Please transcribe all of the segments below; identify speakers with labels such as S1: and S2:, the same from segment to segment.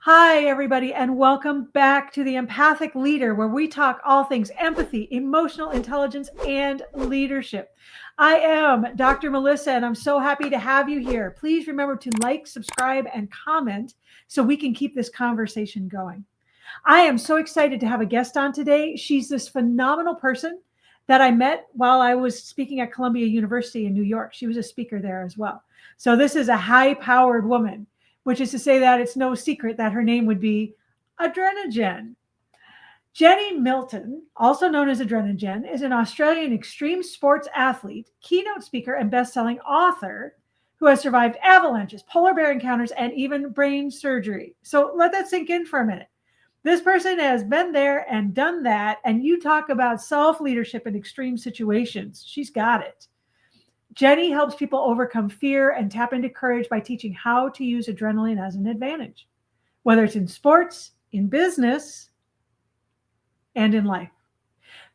S1: Hi, everybody, and welcome back to the Empathic Leader, where we talk all things empathy, emotional intelligence, and leadership. I am Dr. Melissa, and I'm so happy to have you here. Please remember to like, subscribe, and comment so we can keep this conversation going. I am so excited to have a guest on today. She's this phenomenal person that I met while I was speaking at Columbia University in New York. She was a speaker there as well. So this is a high-powered woman, which is to say that it's no secret that her name would be Adrenajen. Jennie Milton, also known as Adrenajen, is an Australian extreme sports athlete, keynote speaker, and best-selling author who has survived avalanches, polar bear encounters, and even brain surgery. So let that sink in for a minute. This person has been there and done that, and you talk about self-leadership in extreme situations. She's got it. Jennie helps people overcome fear and tap into courage by teaching how to use adrenaline as an advantage, whether it's in sports, in business, and in life.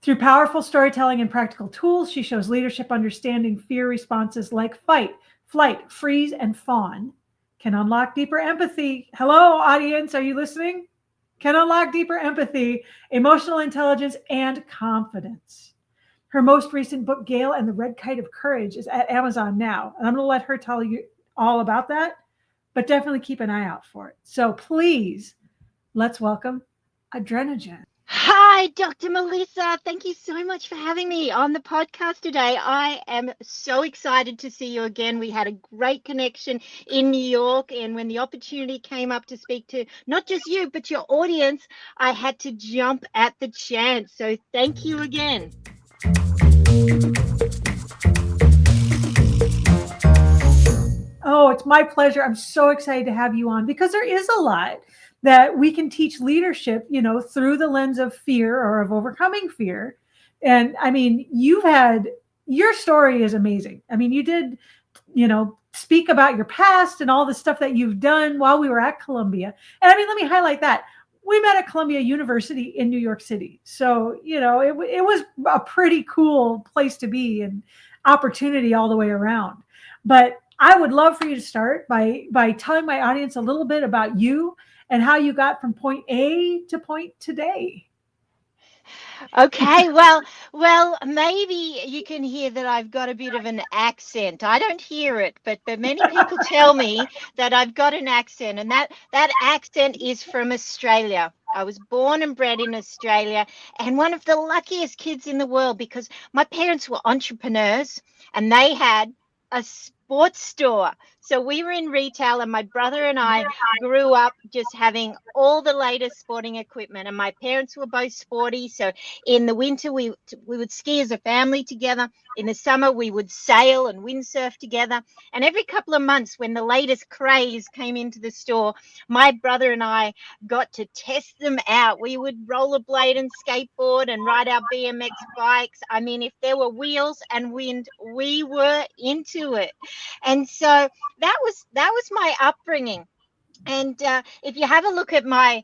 S1: Through powerful storytelling and practical tools, she shows leadership understanding fear responses like fight, flight, freeze, and fawn can unlock deeper empathy. Hello, audience, are you listening? Can unlock deeper empathy, emotional intelligence, and confidence. Her most recent book, Gale and the Red Kite of Courage, is at Amazon now. And I'm going to let her tell you all about that, but definitely keep an eye out for it. So please, let's welcome Adrenajen.
S2: Hi, Dr. Melissa. Thank you so much for having me on the podcast today. I am so excited to see you again. We had a great connection in New York, and when the opportunity came up to speak to not just you, but your audience, I had to jump at the chance. So thank you again.
S1: Oh, it's my pleasure. I'm so excited to have you on because there is a lot that we can teach leadership, through the lens of fear or of overcoming fear. And I mean, your story is amazing. I mean, you did, speak about your past and all the stuff that you've done while we were at Columbia. And I mean, let me highlight that. We met at Columbia University in New York City. So, it was a pretty cool place to be and opportunity all the way around. But I would love for you to start by telling my audience a little bit about you and how you got from point A to point today.
S2: Okay, well, maybe you can hear that I've got a bit of an accent. I don't hear it, but many people tell me that I've got an accent, and that accent is from Australia. I was born and bred in Australia, and one of the luckiest kids in the world because my parents were entrepreneurs, and they had a sports store. So we were in retail, and my brother and I grew up just having all the latest sporting equipment. And my parents were both sporty, so in the winter, we would ski as a family together. In the summer, we would sail and windsurf together. And every couple of months, when the latest craze came into the store, my brother and I got to test them out. We would rollerblade and skateboard and ride our BMX bikes. I mean, if there were wheels and wind, we were into it. And so that was my upbringing. And if you have a look at my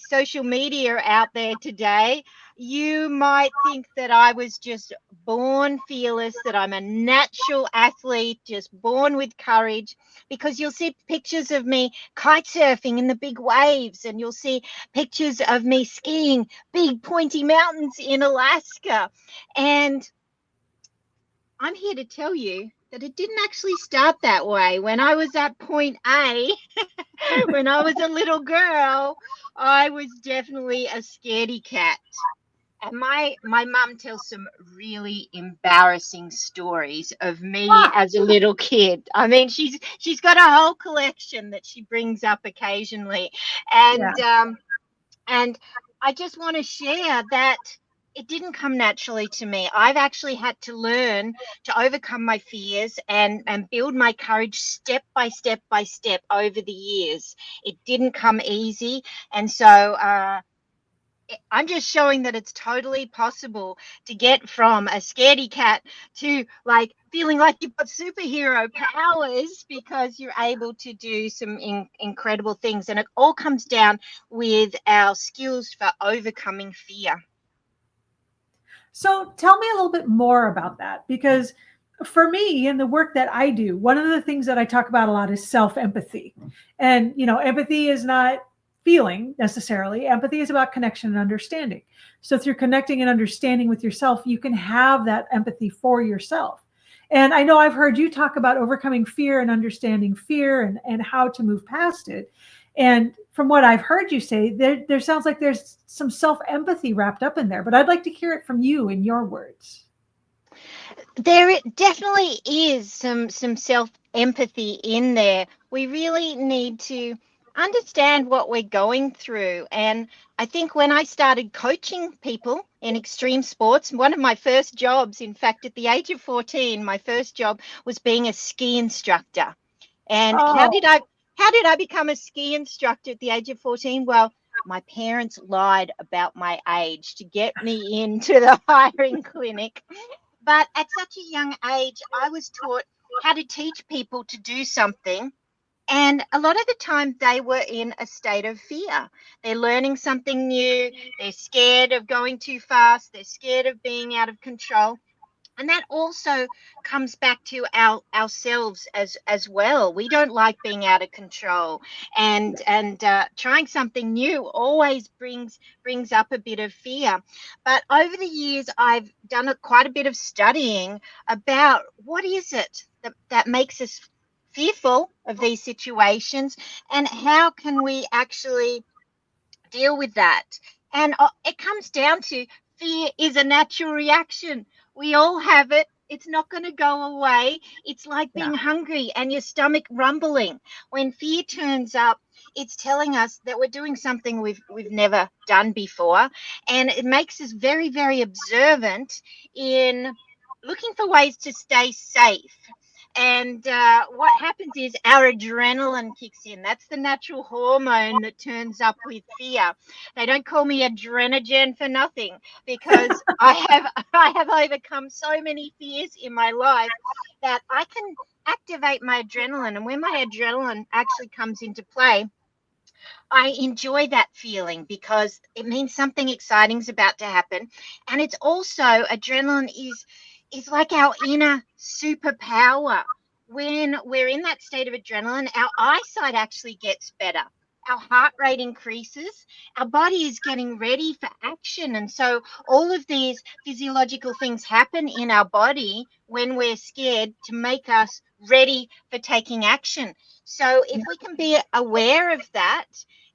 S2: social media out there today, you might think that I was just born fearless, that I'm a natural athlete, just born with courage, because you'll see pictures of me kite surfing in the big waves, and you'll see pictures of me skiing big pointy mountains in Alaska. And I'm here to tell you that it didn't actually start that way. When I was at point A, when I was a little girl, I was definitely a scaredy cat. And my mum tells some really embarrassing stories of me as a little kid. I mean, she's got a whole collection that she brings up occasionally,
S1: Yeah.
S2: and I just want to share that it didn't come naturally to me. I've actually had to learn to overcome my fears and build my courage step by step by step over the years. It didn't come easy. And so I'm just showing that it's totally possible to get from a scaredy cat to like feeling like you've got superhero powers because you're able to do some incredible things. And it all comes down with our skills for overcoming fear.
S1: So tell me a little bit more about that, because for me in the work that I do, one of the things that I talk about a lot is self-empathy. And, empathy is not feeling necessarily. Empathy is about connection and understanding. So through connecting and understanding with yourself, you can have that empathy for yourself. And I know I've heard you talk about overcoming fear and understanding fear and how to move past it. And from what I've heard you say, there sounds like there's some self-empathy wrapped up in there, but I'd like to hear it from you in your words.
S2: There definitely is some self empathy in there. We really need to understand what we're going through. And I think when I started coaching people in extreme sports, one of my first jobs, in fact, at the age of 14, my first job was being a ski instructor. And
S1: Oh,
S2: how did I become a ski instructor at the age of 14? Well, my parents lied about my age to get me into the hiring clinic. But at such a young age, I was taught how to teach people to do something. And a lot of the time, they were in a state of fear. They're learning something new. They're scared of going too fast. They're scared of being out of control. And that also comes back to ourselves as well. We don't like being out of control, and trying something new always brings up a bit of fear. But over the years, I've done quite a bit of studying about what is it that makes us fearful of these situations, and how can we actually deal with that. And it comes down to fear is a natural reaction. We all have it. It's not going to go away. It's like
S1: yeah.
S2: being hungry and your stomach rumbling. When fear turns up, it's telling us that we're doing something we've never done before, and it makes us very, very observant in looking for ways to stay safe. And what happens is our adrenaline kicks in. That's the natural hormone that turns up with fear. They don't call me Adrenajen for nothing, because I have overcome so many fears in my life that I can activate my adrenaline. And when my adrenaline actually comes into play, I enjoy that feeling because it means something exciting is about to happen. And it's also adrenaline is like our inner superpower. When we're in that state of adrenaline, our eyesight actually gets better. Our heart rate increases. Our body is getting ready for action. And so all of these physiological things happen in our body when we're scared to make us ready for taking action. So if we can be aware of that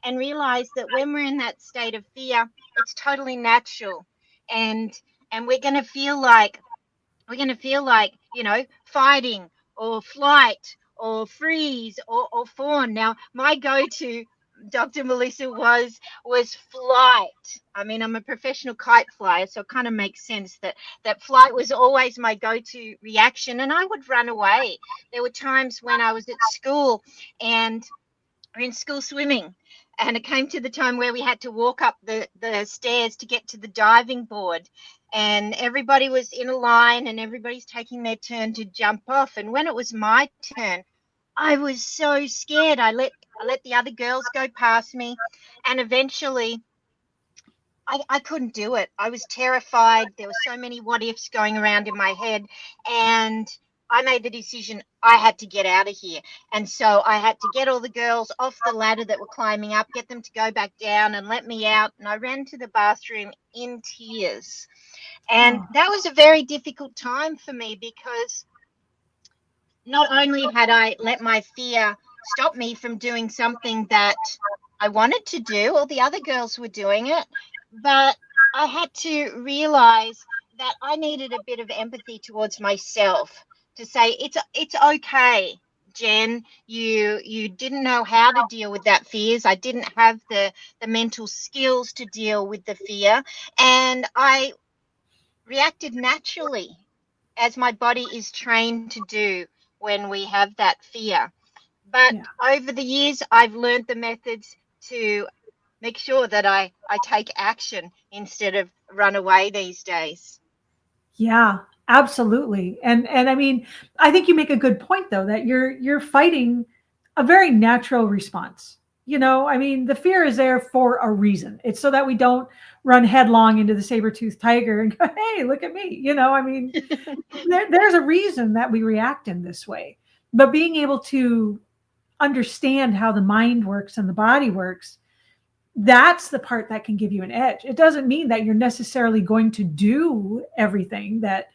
S2: and realize that when we're in that state of fear, it's totally natural. And we're going to feel like, fighting or flight or freeze or fawn. Now, my go-to, Dr. Melissa, was flight. I mean, I'm a professional kite flyer, so it kind of makes sense that flight was always my go-to reaction, and I would run away. There were times when I was at school and we're in school swimming, and it came to the time where we had to walk up the stairs to get to the diving board, and everybody was in a line and everybody's taking their turn to jump off. And when it was my turn, I was so scared. I let the other girls go past me, and eventually I couldn't do it. I was terrified. There were so many what ifs going around in my head. And I made the decision I had to get out of here. And so I had to get all the girls off the ladder that were climbing up, get them to go back down and let me out. And I ran to the bathroom in tears. And
S1: Oh,
S2: that was a very difficult time for me, because not only had I let my fear stop me from doing something that I wanted to do, all the other girls were doing it, but I had to realize that I needed a bit of empathy towards myself to say it's okay. Jen, you didn't know how to deal with that fears. I didn't have the mental skills to deal with the fear, and I reacted naturally, as my body is trained to do when we have that fear. But
S1: yeah.
S2: over the years, I've learned the methods to make sure that I take action instead of run away these days.
S1: Yeah, absolutely. And I mean, I think you make a good point though that you're fighting a very natural response. I mean, the fear is there for a reason. It's so that we don't run headlong into the saber-toothed tiger and go, "Hey, look at me." I mean, there's a reason that we react in this way. But being able to understand how the mind works and the body works that's the part that can give you an edge. It doesn't mean that you're necessarily going to do everything that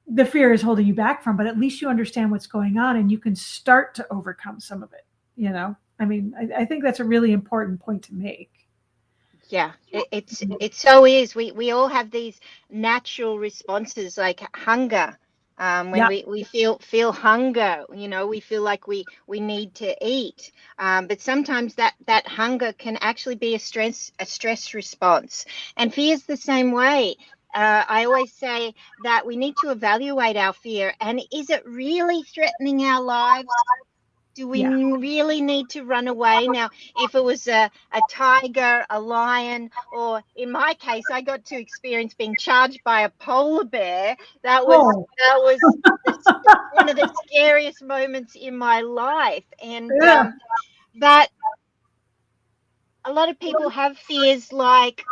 S1: the fear is holding you back from, but at least you understand what's going on and you can start to overcome some of it. I mean, I think that's a really important point to make.
S2: Yeah, it so is. We all have these natural responses like hunger. When
S1: Yeah.
S2: we feel hunger, we feel like we need to eat. But sometimes that hunger can actually be a stress response. And fear is the same way. I always say that we need to evaluate our fear, and is it really threatening our lives? Do we
S1: Yeah.
S2: really need to run away? Now, if it was a tiger, a lion, or in my case, I got to experience being charged by a polar bear. That was
S1: Oh,
S2: that was the, one of the scariest moments in my life. And
S1: yeah.
S2: but a lot of people have fears like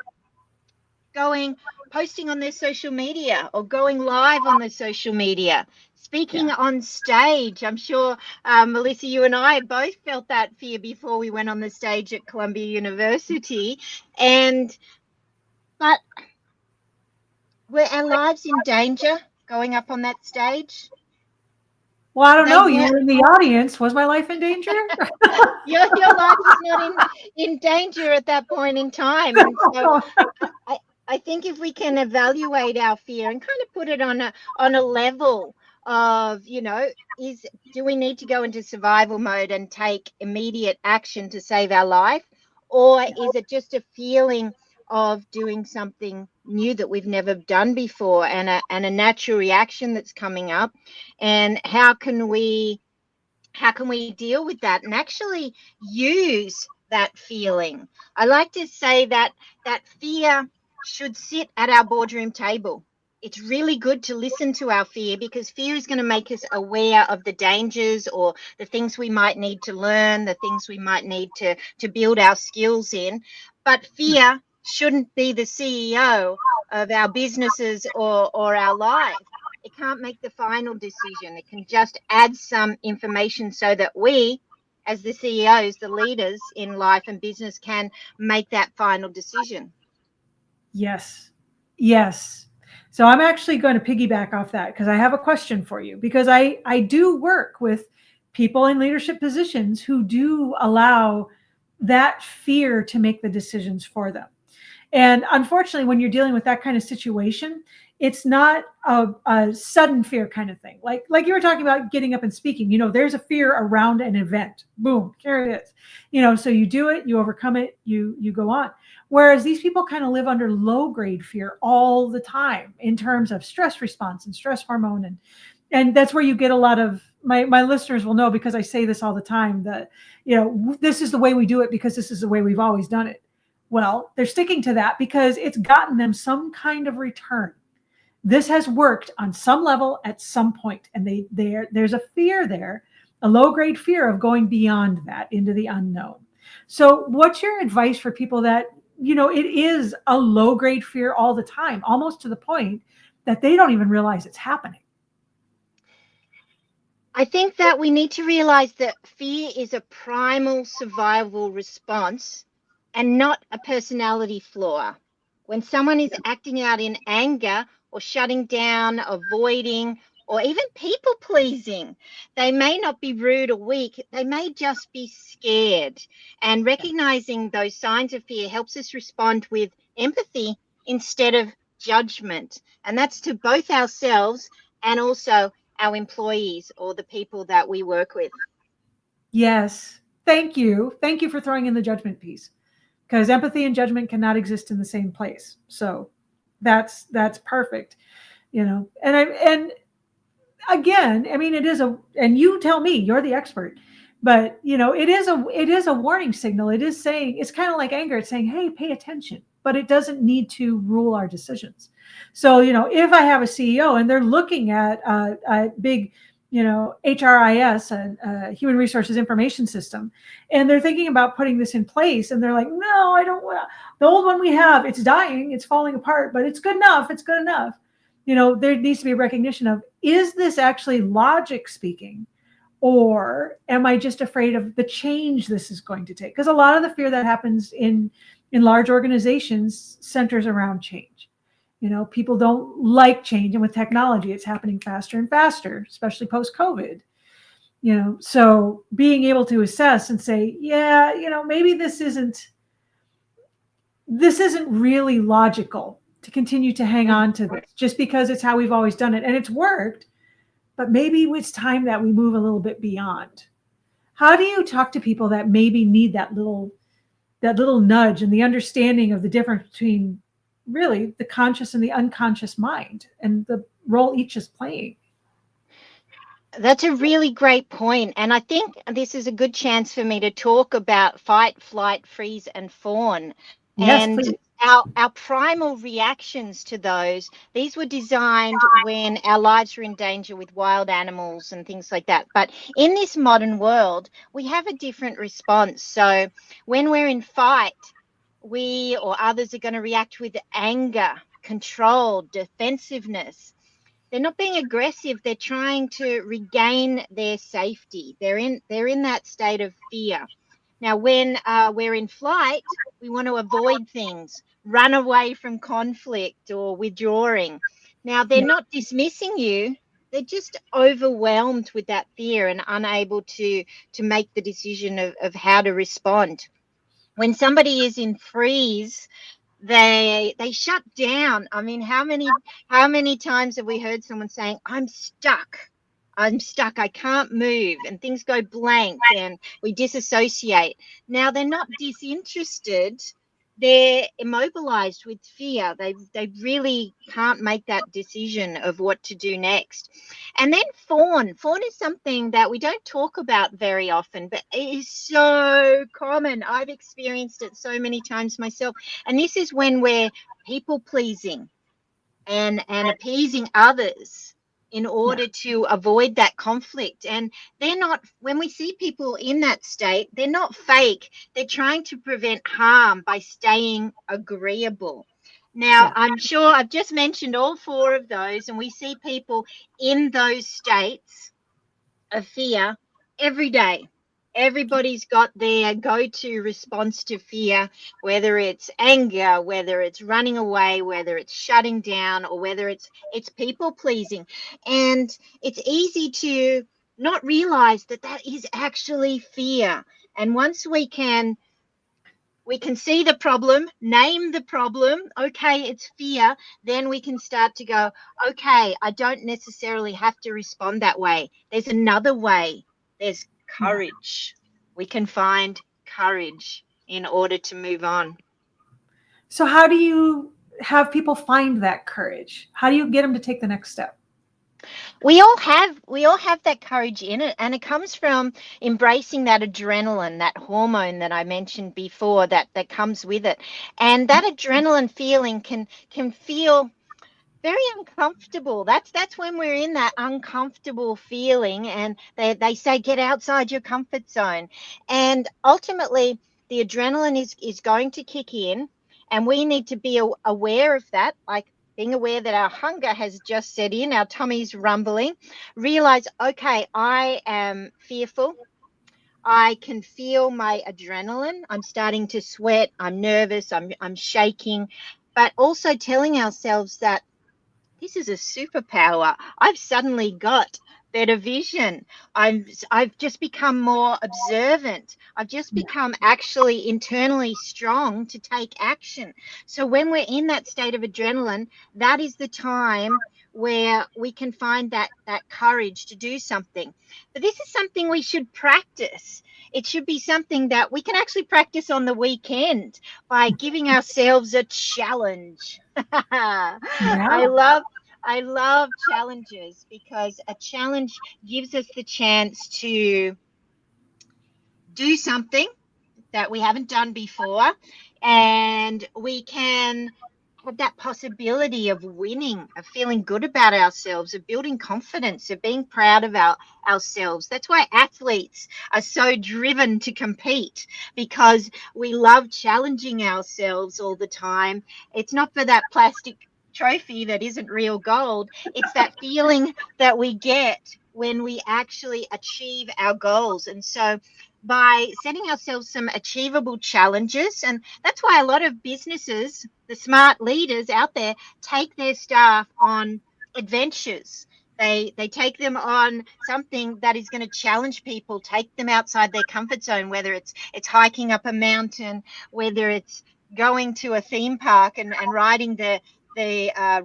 S2: posting on their social media or going live on their social media, speaking
S1: Yeah.
S2: on stage. I'm sure, Melissa, you and I both felt that fear before we went on the stage at Columbia University. And but were our lives in danger going up on that stage?
S1: Well, I don't
S2: They
S1: know. You
S2: weren't.
S1: were in the audience. Was my life in danger?
S2: Your life was not in danger at that point in time. And so I, I think if we can evaluate our fear and kind of put it on a level of, do we need to go into survival mode and take immediate action to save our life? Or is it just a feeling of doing something new that we've never done before, and a natural reaction that's coming up? And how can we deal with that and actually use that feeling? I like to say that fear should sit at our boardroom table. It's really good to listen to our fear, because fear is going to make us aware of the dangers or the things we might need to learn, the things we might need to build our skills in. But fear shouldn't be the CEO of our businesses or our lives. It can't make the final decision. It can just add some information so that we, as the CEOs, the leaders in life and business, can make that final decision.
S1: Yes. Yes. So I'm actually going to piggyback off that because I have a question for you, because I do work with people in leadership positions who do allow that fear to make the decisions for them. And unfortunately, when you're dealing with that kind of situation, it's not a sudden fear kind of thing. Like you were talking about getting up and speaking, there's a fear around an event. Boom, here it is. So you do it, you overcome it, you go on. Whereas these people kind of live under low grade fear all the time in terms of stress response and stress hormone. And that's where you get a lot of my listeners will know, because I say this all the time, that, this is the way we do it because this is the way we've always done it. Well, they're sticking to that because it's gotten them some kind of return. This has worked on some level at some point, and there's a fear there, a low grade fear of going beyond that into the unknown. So what's your advice for people that, it is a low grade fear all the time, almost to the point that they don't even realize it's happening?
S2: I think that we need to realize that fear is a primal survival response and not a personality flaw. When someone is acting out in anger or shutting down, avoiding, or even people pleasing, they may not be rude or weak, they may just be scared. And recognizing those signs of fear helps us respond with empathy instead of judgment. And that's to both ourselves and also our employees or the people that we work with.
S1: Yes. Thank you. Thank you for throwing in the judgment piece, because empathy and judgment cannot exist in the same place. So that's perfect. And again, I mean, and you tell me, you're the expert, but it is a warning signal. It is saying, it's kind of like anger. It's saying, hey, pay attention, but it doesn't need to rule our decisions. So, if I have a CEO and they're looking at a big, HRIS, a human resources information system, and they're thinking about putting this in place, and they're like, no, I don't want the old one we have. It's dying, it's falling apart, but it's good enough. It's good enough. There needs to be a recognition of, is this actually logic speaking, Or am I just afraid of the change this is going to take? Because a lot of the fear that happens in large organizations centers around change. People don't like change, and with technology, it's happening faster and faster, especially post COVID. So being able to assess and say, yeah, maybe this isn't really logical to continue to hang on to this just because it's how we've always done it and it's worked, but maybe it's time that we move a little bit beyond. How do you talk to people that maybe need that little nudge and the understanding of the difference between really the conscious and the unconscious mind and the role each is playing?
S2: That's a really great point. And I think this is a good chance for me to talk about fight, flight, freeze, and fawn.
S1: Yes,
S2: And
S1: please.
S2: our primal reactions to those, these were designed when our lives were in danger with wild animals and things like that. But in this modern world, we have a different response. So when we're in fight, we or others are going to react with anger, control, defensiveness. They're not being aggressive. They're trying to regain their safety. They're in that state of fear. Now, when we're in flight, we want to avoid things, run away from conflict or withdrawing. Now, they're not dismissing you. They're just overwhelmed with that fear and unable to make the decision of how to respond. When somebody is in freeze, they shut down. I mean, how many times have we heard someone saying, I'm stuck, I can't move, and things go blank and we disassociate. Now they're not disinterested, they're immobilized with fear. They really can't make that decision of what to do next. And then fawn is something that we don't talk about very often, but it is so common. I've experienced it so many times myself. And this is when we're people pleasing and appeasing others in order to avoid that conflict. And they're not, when we see people in that state, they're not fake. They're trying to prevent harm by staying agreeable. Now, I'm sure I've just mentioned all four of those, and we see people in those states of fear every day. Everybody's got their go-to response to fear, whether it's anger, whether it's running away, whether it's shutting down, or whether it's people pleasing. And it's easy to not realize that that is actually fear. And once we can see the problem, name the problem, okay, it's fear, then we can start to go, okay, I don't necessarily have to respond that way. There's another way. There's courage. We can find courage in order to move on.
S1: So how do you have people find that courage? How do you get them to take the next step?
S2: We all have that courage in it, and it comes from embracing that adrenaline, that hormone that I mentioned before, that comes with it. And that adrenaline feeling can feel very uncomfortable. That's when we're in that uncomfortable feeling, and they say get outside your comfort zone. And ultimately the adrenaline is going to kick in, and we need to be aware of that, like being aware that our hunger has just set in, our tummy's rumbling. Realize, okay, I am fearful. I can feel my adrenaline. I'm starting to sweat. I'm nervous. I'm shaking. But also telling ourselves that this is a superpower. I've suddenly got better vision. I've just become more observant. I've just become actually internally strong to take action. So when we're in that state of adrenaline, that is the time where we can find that courage to do something. But this is something we should practice. It should be something that we can actually practice on the weekend by giving ourselves a challenge. I love challenges, because a challenge gives us the chance to do something that we haven't done before, and we can have that possibility of winning, of feeling good about ourselves, of building confidence, of being proud of ourselves. That's why athletes are so driven to compete, because we love challenging ourselves all the time. It's not for that plastic trophy that isn't real gold. It's that feeling that we get when we actually achieve our goals. And so by setting ourselves some achievable challenges, and that's why a lot of businesses, the smart leaders out there, take their staff on adventures. They take them on something that is going to challenge people, take them outside their comfort zone, whether it's hiking up a mountain, whether it's going to a theme park and riding the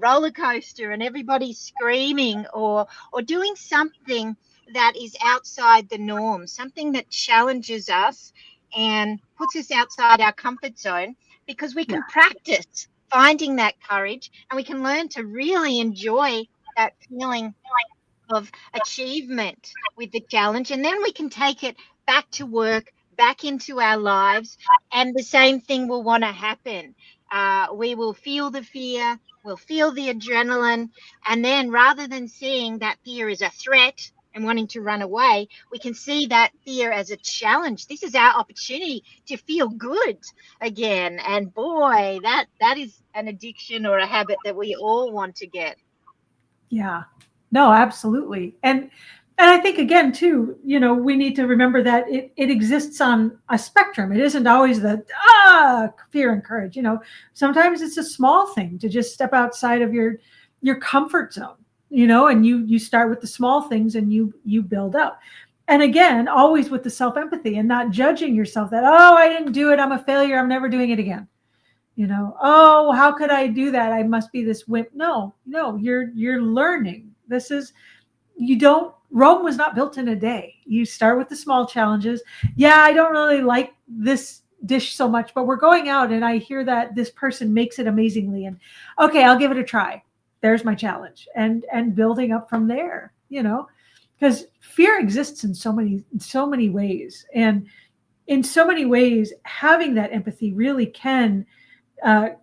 S2: roller coaster and everybody's screaming, or doing something that is outside the norm, something that challenges us and puts us outside our comfort zone, because we can practice finding that courage, and we can learn to really enjoy that feeling of achievement with the challenge. And then we can take it back to work, back into our lives, and the same thing will want to happen. We will feel the fear, we'll feel the adrenaline, and then rather than seeing that fear as a threat and wanting to run away, we can see that fear as a challenge. This is our opportunity to feel good again. And boy, that is an addiction or a habit that we all want to get.
S1: Yeah. No, absolutely. And I think again too, we need to remember that it exists on a spectrum. It isn't always the fear and courage. Sometimes it's a small thing to just step outside of your comfort zone, and you start with the small things and you build up. And again, always with the self-empathy and not judging yourself that, I didn't do it, I'm a failure, I'm never doing it again. How could I do that? I must be this wimp. No, you're learning. Rome was not built in a day. You start with the small challenges. Yeah, I don't really like this dish so much, but we're going out and I hear that this person makes it amazingly, and okay, I'll give it a try. There's my challenge, and building up from there, because fear exists in so many ways. And in so many ways, having that empathy really can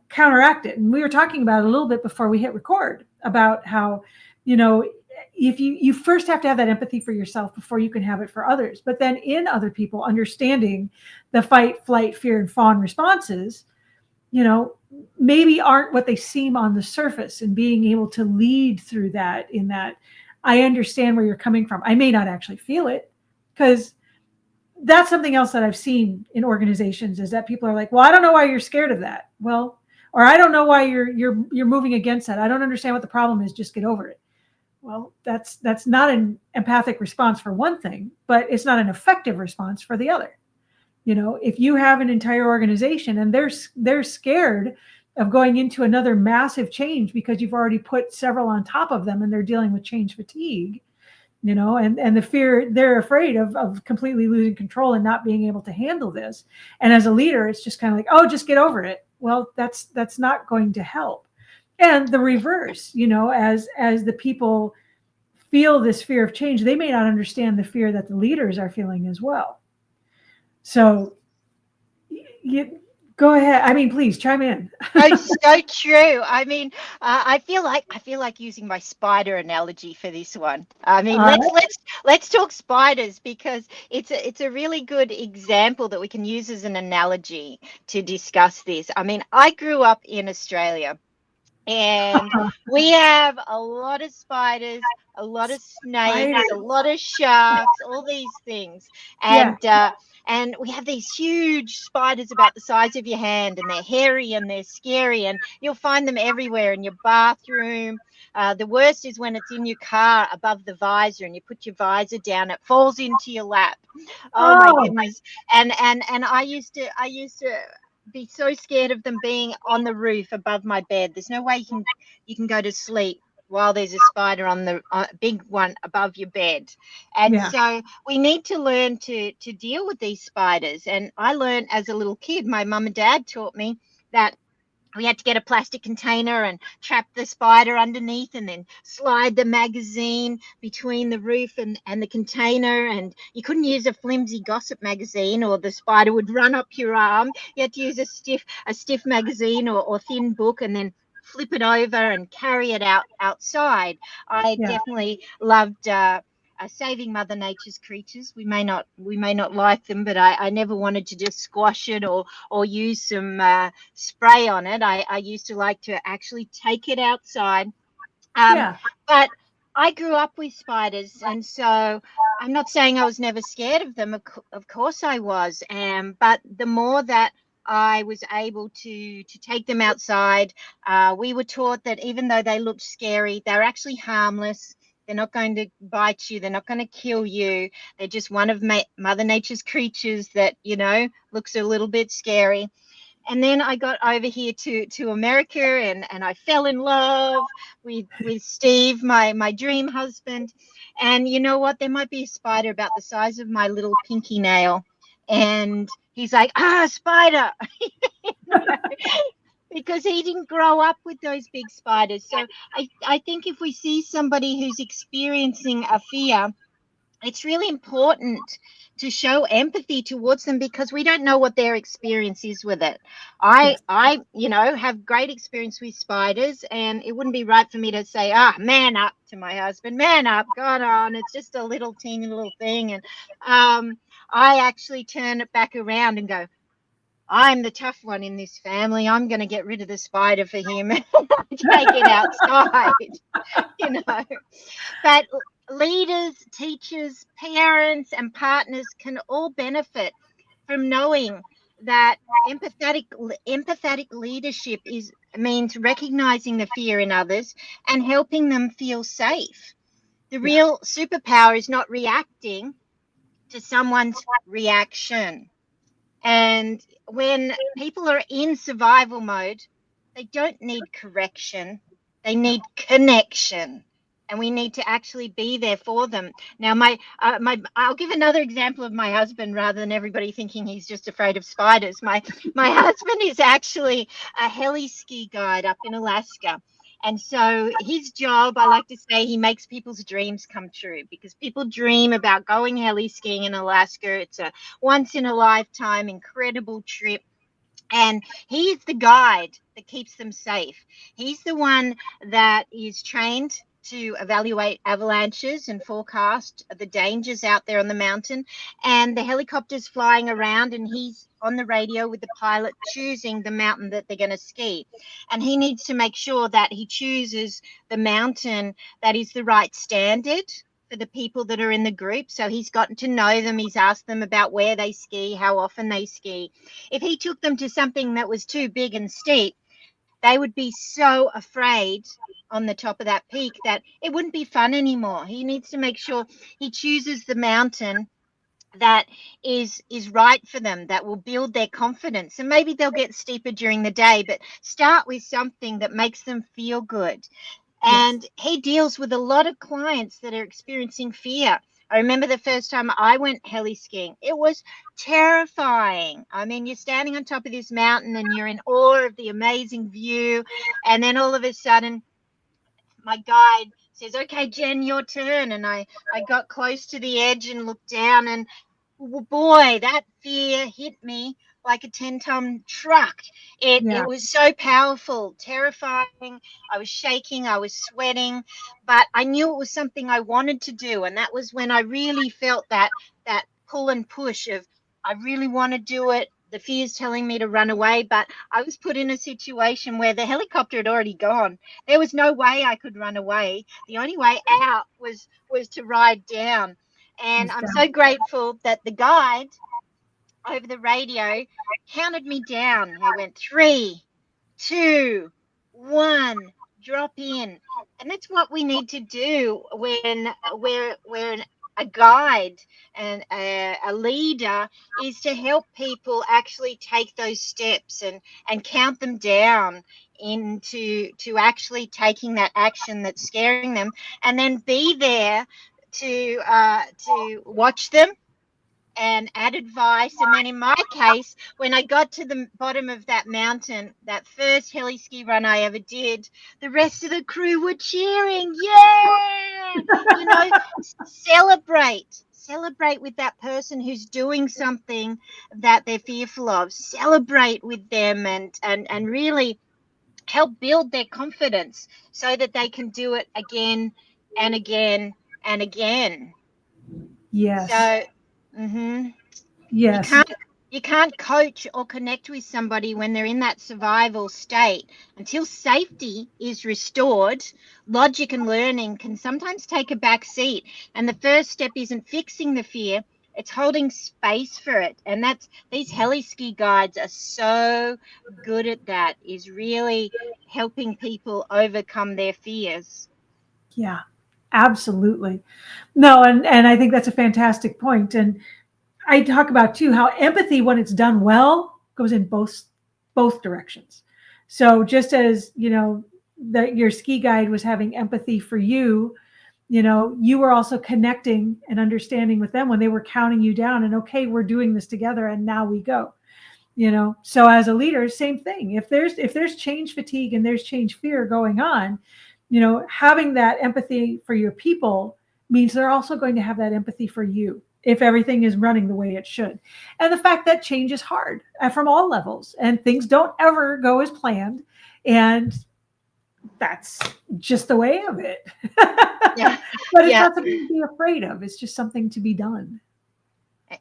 S1: counteract it. And we were talking about it a little bit before we hit record about how, if you first have to have that empathy for yourself before you can have it for others. But then in other people, understanding the fight, flight, fear, and fawn responses, maybe aren't what they seem on the surface, and being able to lead through that, in that I understand where you're coming from. I may not actually feel it, because that's something else that I've seen in organizations, is that people are like, well, I don't know why you're scared of that. Well, or I don't know why you're moving against that. I don't understand what the problem is. Just get over it. Well, that's not an empathic response for one thing, but it's not an effective response for the other. If you have an entire organization and they're scared of going into another massive change because you've already put several on top of them and they're dealing with change fatigue, and the fear, they're afraid of completely losing control and not being able to handle this. And as a leader, it's just kind of like, just get over it. Well, that's not going to help. And the reverse, as the people feel this fear of change, they may not understand the fear that the leaders are feeling as well. So you go ahead. I mean, please chime in.
S2: Oh, so true. I mean, I feel like using my spider analogy for this one. I mean, let's talk spiders, because it's a really good example that we can use as an analogy to discuss this. I mean, I grew up in Australia, and we have a lot of spiders, a lot of snakes, a lot of sharks, all these things. And we have these huge spiders about the size of your hand, and they're hairy and they're scary, and you'll find them everywhere in your bathroom. The worst is when it's in your car above the visor, and you put your visor down, it falls into your lap. Oh my goodness. And I used to be so scared of them being on the roof above my bed. There's no way you can go to sleep while there's a spider on the big one above your bed. And so we need to learn to deal with these spiders. And I learned as a little kid, my mum and dad taught me that we had to get a plastic container and trap the spider underneath, and then slide the magazine between the roof and the container. And you couldn't use a flimsy gossip magazine, or the spider would run up your arm. You had to use a stiff magazine or thin book, and then flip it over and carry it outside. I definitely loved saving Mother Nature's creatures. We may not like them, but I never wanted to just squash it or use some spray on it. I used to like to actually take it outside. But I grew up with spiders, and so I'm not saying I was never scared of them. Of course I was, but the more that I was able to take them outside, we were taught that even though they looked scary, they're actually harmless. They're not going to bite you. They're not going to kill you. They're just one of Mother Nature's creatures that, looks a little bit scary. And then I got over here to America, and I fell in love with Steve, my dream husband. And you know what? There might be a spider about the size of my little pinky nail, and he's like, spider, because he didn't grow up with those big spiders. So I think if we see somebody who's experiencing a fear, it's really important to show empathy towards them, because we don't know what their experience is with it.
S1: Yes.
S2: I have great experience with spiders, and it wouldn't be right for me to say, man up to my husband, man up, God on, it's just a little teeny little thing. And I actually turn it back around and go, I'm the tough one in this family. I'm going to get rid of the spider for him and take it outside, you know. But leaders, teachers, parents, and partners can all benefit from knowing that empathetic leadership means recognizing the fear in others and helping them feel safe. The
S1: Yeah.
S2: real superpower is not reacting to someone's reaction. And when people are in survival mode, they don't need correction, they need connection. And we need to actually be there for them. Now, I'll give another example of my husband, rather than everybody thinking he's just afraid of spiders. My husband is actually a heli ski guide up in Alaska. And so his job, I like to say, he makes people's dreams come true, because people dream about going heli skiing in Alaska. It's a once in a lifetime incredible trip. And he's the guide that keeps them safe. He's the one that is trained to evaluate avalanches and forecast the dangers out there on the mountain. And the helicopter's flying around, and he's on the radio with the pilot choosing the mountain that they're going to ski. And he needs to make sure that he chooses the mountain that is the right standard for the people that are in the group. So he's gotten to know them. He's asked them about where they ski, how often they ski. If he took them to something that was too big and steep, they would be so afraid on the top of that peak that it wouldn't be fun anymore. He needs to make sure he chooses the mountain that is right for them, that will build their confidence. And maybe they'll get steeper during the day, but start with something that makes them feel good. And he deals with a lot of clients that are experiencing fear. I remember the first time I went heli skiing, it was terrifying. I mean, you're standing on top of this mountain and you're in awe of the amazing view. And then all of a sudden, my guide says, okay, Jen, your turn. And I got close to the edge and looked down, and boy, that fear hit me like a 10-ton truck. It was so powerful, terrifying. I was shaking, I was sweating, but I knew it was something I wanted to do. And that was when I really felt that pull and push of, I really want to do it. The fear's telling me to run away, but I was put in a situation where the helicopter had already gone. There was no way I could run away. The only way out was to ride down. And I'm so grateful that the guide over the radio counted me down. I went 3, 2, 1, drop in. And that's what we need to do when we're a guide and a leader, is to help people actually take those steps and count them down into actually taking that action that's scaring them, and then be there to watch them and add advice. And then in my case, when I got to the bottom of that mountain, that first heli ski run I ever did, the rest of the crew were cheering. Yeah! Celebrate with that person who's doing something that they're fearful of. Celebrate with them and really help build their confidence so that they can do it again and again and again.
S1: Yes.
S2: So, you
S1: Yes.
S2: can't You can't coach or connect with somebody when they're in that survival state. Until safety is restored, logic and learning can sometimes take a back seat. And the first step isn't fixing the fear, it's holding space for it. And that's these heli-ski guides are so good at that, is really helping people overcome their fears.
S1: Yeah, absolutely. No, and I think that's a fantastic point. And I talk about too how empathy, when it's done well, goes in both directions. So just as that your ski guide was having empathy for you, you were also connecting and understanding with them when they were counting you down and, okay, we're doing this together and now we go. So as a leader, same thing. If there's change fatigue and there's change fear going on, having that empathy for your people means they're also going to have that empathy for you if everything is running the way it should. And the fact that change is hard from all levels and things don't ever go as planned. And that's just the way of it.
S2: Yeah.
S1: But it's
S2: Yeah.
S1: not something to be afraid of. It's just something to be done.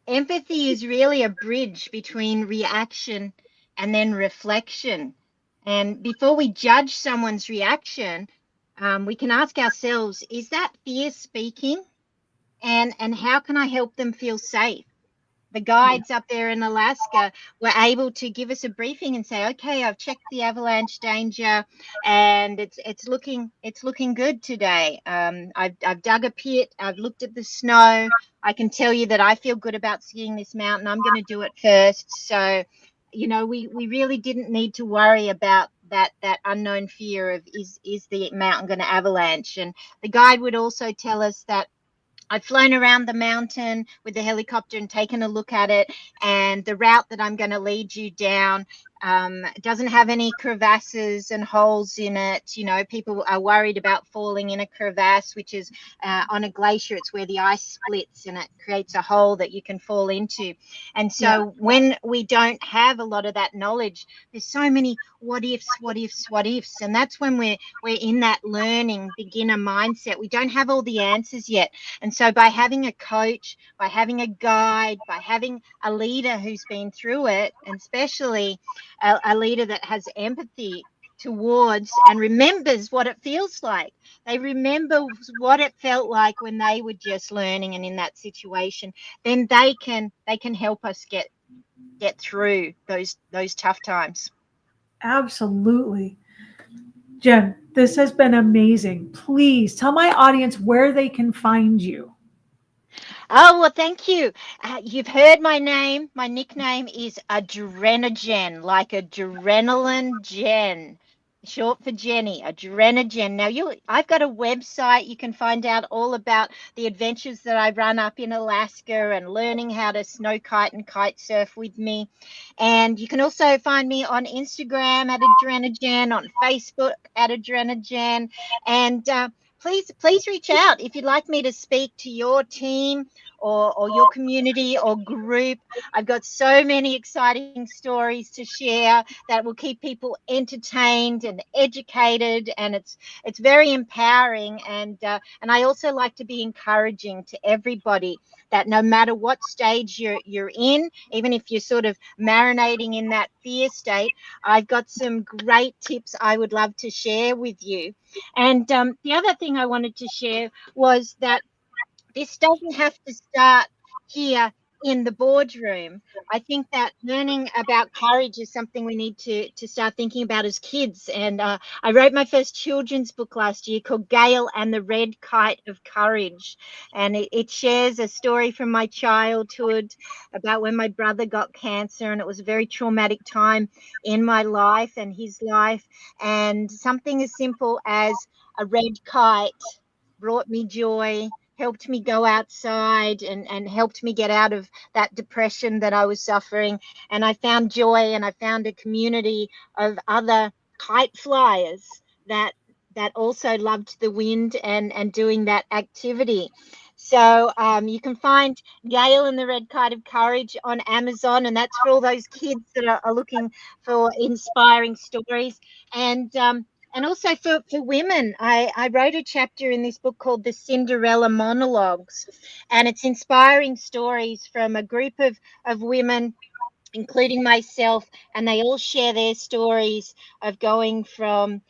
S2: Empathy is really a bridge between reaction and then reflection. And before we judge someone's reaction, we can ask ourselves, is that fear speaking? And how can I help them feel safe? The guides up there in Alaska were able to give us a briefing and say, okay, I've checked the avalanche danger and it's looking good today. I've dug a pit, I've looked at the snow. I can tell you that I feel good about skiing this mountain. I'm going to do it first. So, we really didn't need to worry about that unknown fear of is the mountain going to avalanche. And the guide would also tell us that I've flown around the mountain with the helicopter and taken a look at it, and the route that I'm going to lead you down doesn't have any crevasses and holes in it. People are worried about falling in a crevasse, which is on a glacier. It's where the ice splits and it creates a hole that you can fall into. And so when we don't have a lot of that knowledge, there's so many what ifs, what ifs, what ifs. And that's when we're in that learning beginner mindset. We don't have all the answers yet. And so by having a coach, by having a guide, by having a leader who's been through it, and especially a leader that has empathy towards and remembers what it feels like. They remember what it felt like when they were just learning and in that situation. Then they can help us get through those tough times.
S1: Absolutely. Jen, this has been amazing. Please tell my audience where they can find you.
S2: Oh, well, thank you. You've heard my name. My nickname is Adrenajen, like adrenaline Jen, short for Jennie, Adrenajen. Now, I've got a website. You can find out all about the adventures that I run up in Alaska and learning how to snow kite and kite surf with me. And you can also find me on Instagram at Adrenajen, on Facebook at Adrenajen, and please reach out if you'd like me to speak to your team or your community or group. I've got so many exciting stories to share that will keep people entertained and educated, and it's very empowering. And I also like to be encouraging to everybody that no matter what stage you're in, even if you're sort of marinating in that fear state, I've got some great tips I would love to share with you. And the other thing I wanted to share was that this doesn't have to start here in the boardroom. I think that learning about courage is something we need to start thinking about as kids. And I wrote my first children's book last year called Gale and the Red Kite of Courage. And it shares a story from my childhood about when my brother got cancer. And it was a very traumatic time in my life and his life. And something as simple as a red kite brought me joy, helped me go outside and helped me get out of that depression that I was suffering. And I found joy, and I found a community of other kite flyers that also loved the wind and doing that activity. So you can find Gale and the Red Kite of Courage on Amazon, and that's for all those kids that are looking for inspiring stories. And also for women, I wrote a chapter in this book called The Cinderella Monologues, and it's inspiring stories from a group of women including myself, and they all share their stories of going from,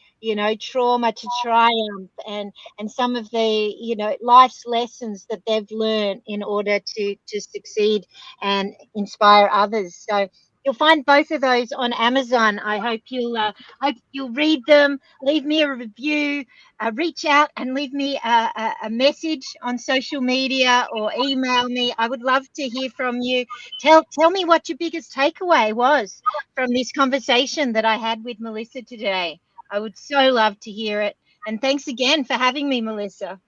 S2: trauma to triumph, and some of the, life's lessons that they've learned in order to succeed and inspire others. So you'll find both of those on Amazon. I hope you'll read them, leave me a review, reach out and leave me a message on social media or email me. I would love to hear from you. Tell me what your biggest takeaway was from this conversation that I had with Melissa today. I would so love to hear it. And thanks again for having me, Melissa.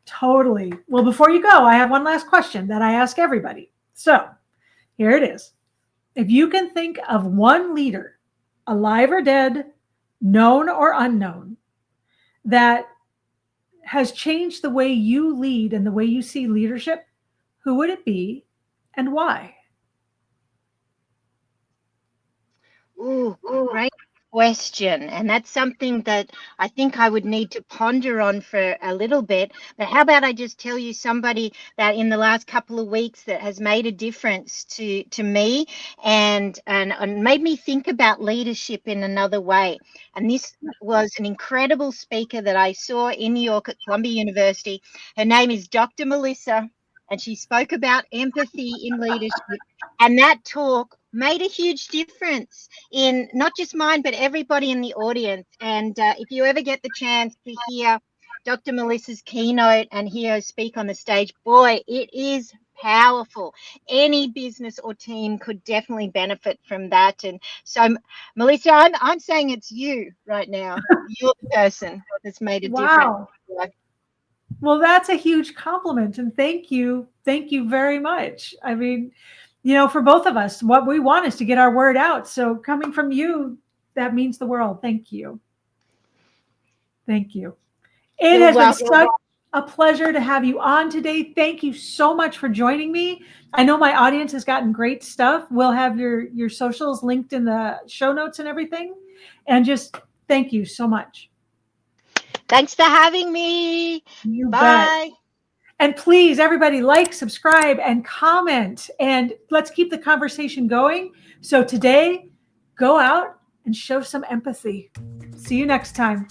S1: Totally. Well, before you go, I have one last question that I ask everybody. So here it is. If you can think of one leader, alive or dead, known or unknown, that has changed the way you lead and the way you see leadership, who would it be and why?
S2: Ooh, great question. And that's something that I think I would need to ponder on for a little bit. But how about I just tell you somebody that in the last couple of weeks that has made a difference to me and made me think about leadership in another way. And this was an incredible speaker that I saw in New York at Columbia University. Her name is Dr. Melissa, and she spoke about empathy in leadership. And that talk made a huge difference in not just mine, but everybody in the audience. And if you ever get the chance to hear Dr. Melissa's keynote and hear her speak on the stage, boy, it is powerful. Any business or team could definitely benefit from that. And so, Melissa, I'm saying it's you right now. You're the person that's made a difference.
S1: Well, that's a huge compliment. And thank you. Thank you very much. I mean, for both of us, what we want is to get our word out. So coming from you, that means the world. Thank you. Thank you. It has been such a pleasure to have you on today. Thank you so much for joining me. I know my audience has gotten great stuff. We'll have your socials linked in the show notes and everything. And just thank you so much.
S2: Thanks for having me.
S1: You
S2: Bye.
S1: Bet. And please, everybody, like, subscribe, and comment. And let's keep the conversation going. So today, go out and show some empathy. See you next time.